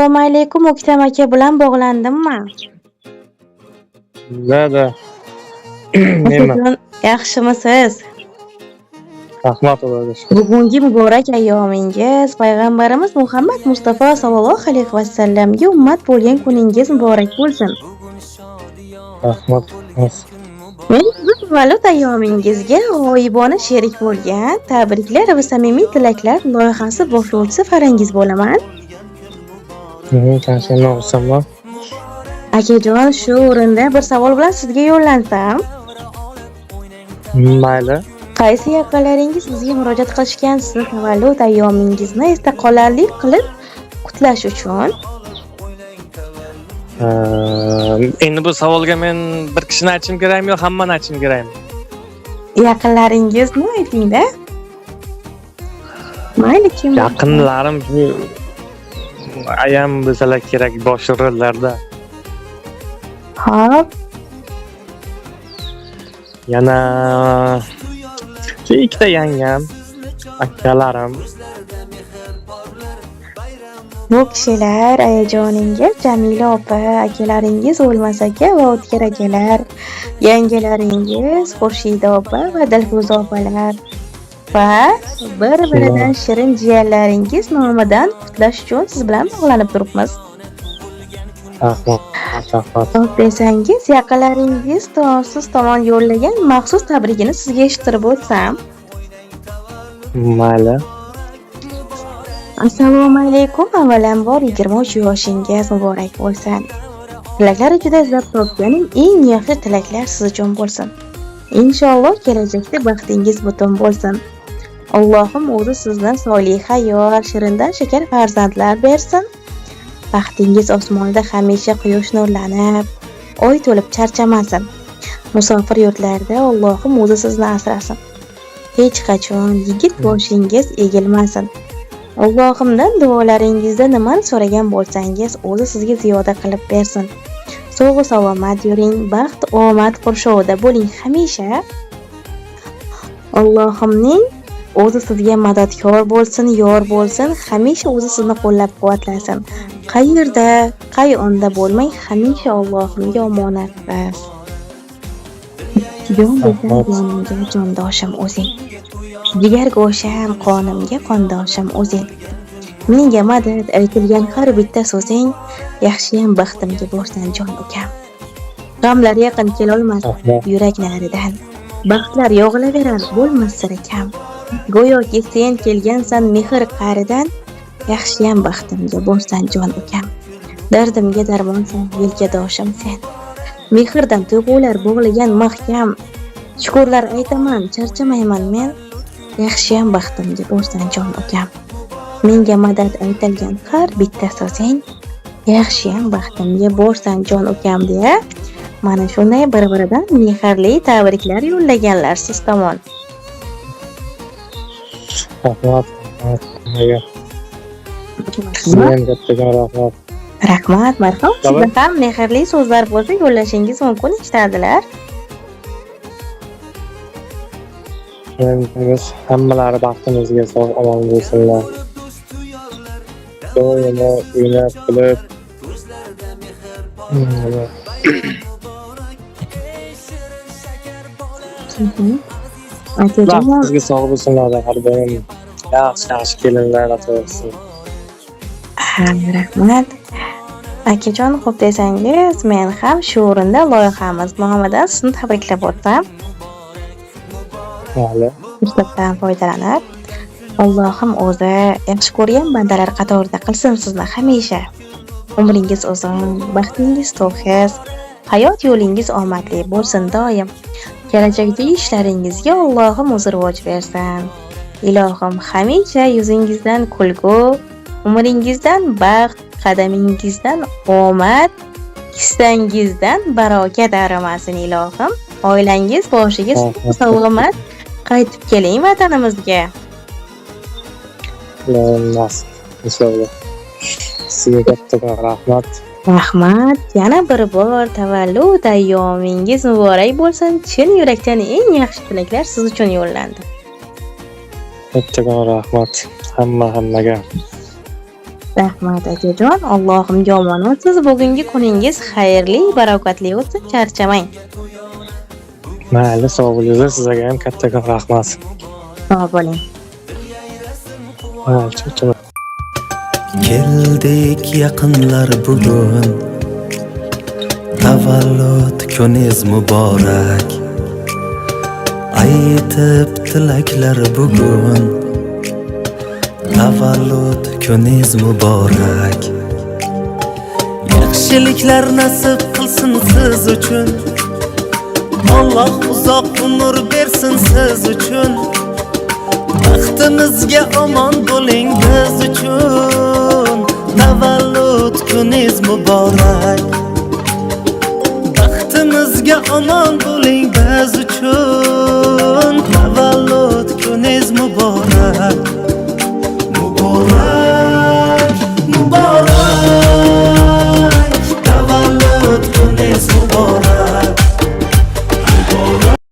Assalomu alaykum, O'ktam aka bilan bog'landimmi? Da. Nima? Akajon, yaxshimisiz? Rahmat o'radash. Bugungi muborak ayyomingiz Payg'ambarimiz Muhammad Mustafa sallallohu alayhi vasallamga ummat bo'lgan kuningiz muborak bo'lsin. Rahmat. Men bu tavallud ayyomingizga g'oyibona sherik bo'lgan tabriklar va samimiy tilaklar loyihasi boshlovchisi Farangiz bo'laman. Qancha o'qisamman? Akajon, shu o'rinda bir savol bilan sizga yo'llansam. Mayli. Qaysi yaqinlaringiz bizga murojaat qilishgan sizni tavallud ayyomingizni esda qolarli qilib qutlash uchun? Endi bu savolga men bir kishini aytishim kerakmi yo hammani aytishim kerakmi? Yaqinlaringizni ayting-da. Mayli, kim? Yaqinlarim shu ayam bo'lsalar kerak bosh rollarda. Xo'p. Yana shu ikkita yangam, akalarim. Bu kishilar ayajoningiz Jamila opa, akalaringiz O'lmas aka va O'tkir akalar, yangalaringiz Xurshida opa va Dilfuza opalar va bir-biridan shirin jiyanlaringiz nomidan qutlash uchun siz bilan bog'lanib turibmiz. Rahmat. Xo'p desangiz, yaqinlaringiz siz tomon yo'llagan maxsus tabrigini sizga eshittirib o'tsam. Mayli. Assalomu alaykum. Avvalambor 23 yoshingiz muborak bo'lsin. Tilaklar juda izlab topganim eng yaxshi tilaklar siz uchun bo'lsin. Inshaalloh kelajakda baxtingiz butun bo'lsin. Allohim o'zi sizni soliha yor, shirindan shakar farzandlar bersin. Baxtingiz osmonda hamisha quyosh nurlanib, oy to'lib charchamasin. Musofir yurtlarda Allohim o'zi sizni asrasin. Hech qachon yigit boshingiz egilmasin. Allohimdan duolaringizda nimani so'ragan bo'lsangiz, o'zi sizga ziyoda qilib bersin. Sog' salomat yuring, baxt, omad qurshovida bo'ling hamisha. Allohimning o'zi sizga madadkor bo'lsin, yor bo'lsin, hamisha o'zi sizni qo'llab-quvvatlasin. Qayerda, qay onda bo'lmang, hamisha Allohimga omonatsiz. Jon desang jonimga jondoshim o'zing. Jigar go'sham, qonimga qondoshim o'zing. Menga madad aytilgan har bitta so'zing, yaxshiyam baxtimga borsan jon ukam. G'amlar yaqin kelolmas yurak naridan. Baxtlar yog'ilaverar bo'lmas sira kam. Go'yoki sen kelgansan mehr qa'ridan, yaxshiyam baxtimga borsan jon ukam. Dardimga darmonsan, yelkadoshim sen. Mehrdan tuyg'ular bog'lagan mahkam. Shukrlar aytaman, charchamayman men. Yaxshiyam baxtimga borsan jon ukam. Menga madad aytilgan har bitta so'zing, yaxshiyam baxtimga borsan jon ukam deya mana shunday bir-biridan mehrli tabriklar yo'llaganlar siz tomon. Rahmat. Sizga kattagan rahmat. Rahmat, marhamat. Sizga ham mehrli so'zlar bo'lsa yo'llashingiz mumkin, eshitadilar. Biz hammalari baxtimizga sog' omon bo'lsinlar. Doimo o'ynab kulib. Sizga sog' bo'lsinlar har doim. Yaxshi kelinlar atalsin. Rahmat. Akajon, xo'p desangiz, men ham shu o'rinda loyihamiz nomidan sizni tabriklab o'tsam. Mayli. Fursatdan foydalanib, Allohim o'zi yaxshi ko'rgan bandalar qatorida qilsin sizni hamisha. Umringiz uzun, baxtingiz to'kis, hayot yo'lingiz omadli bo'lsin doim. Kelajakdagi ishlaringizga Allohim o'zi rivoj bersin. Ilohim hamisha yuzingizdan kulgu, umringizdan baxt, qadamingizdan omad, kissangizdan barokat arimasin ilohim. Oilangiz boshiga salomat qaytib keling vatanimizga. Inshaalloh. Sizga katta rahmat. Rahmat. Yana bir bor tavallud ayyomingiz muborak bo'lsin. Chin yurakdan eng yaxshi tilaklar siz uchun yo'llandi. Katta rahmat hammaga. Rahmat akajon, Allohimga omonat. Siz bugungi kuningiz xayrli, barakatli o'tsin, charchamang. Mayli, sog' bo'linglar. Sizlarga ham kattakon rahmat. Sog' bo'ling. Mayli, charchamang. Keldik yaqinlar bugun, tavallud kuningiz muborak. Aytib tilaklar bugun, tavallud kuningiz muborak. Yaxshiliklar nasib qilsin siz uchun, Alloh uzoq umr bersin siz uchun. Baxtimizga omon bo'ling biz uchun, tavallud kuningiz muborak. Baxtimizga omon bo'ling biz uchun, tavallud kuningiz muborak. Muborak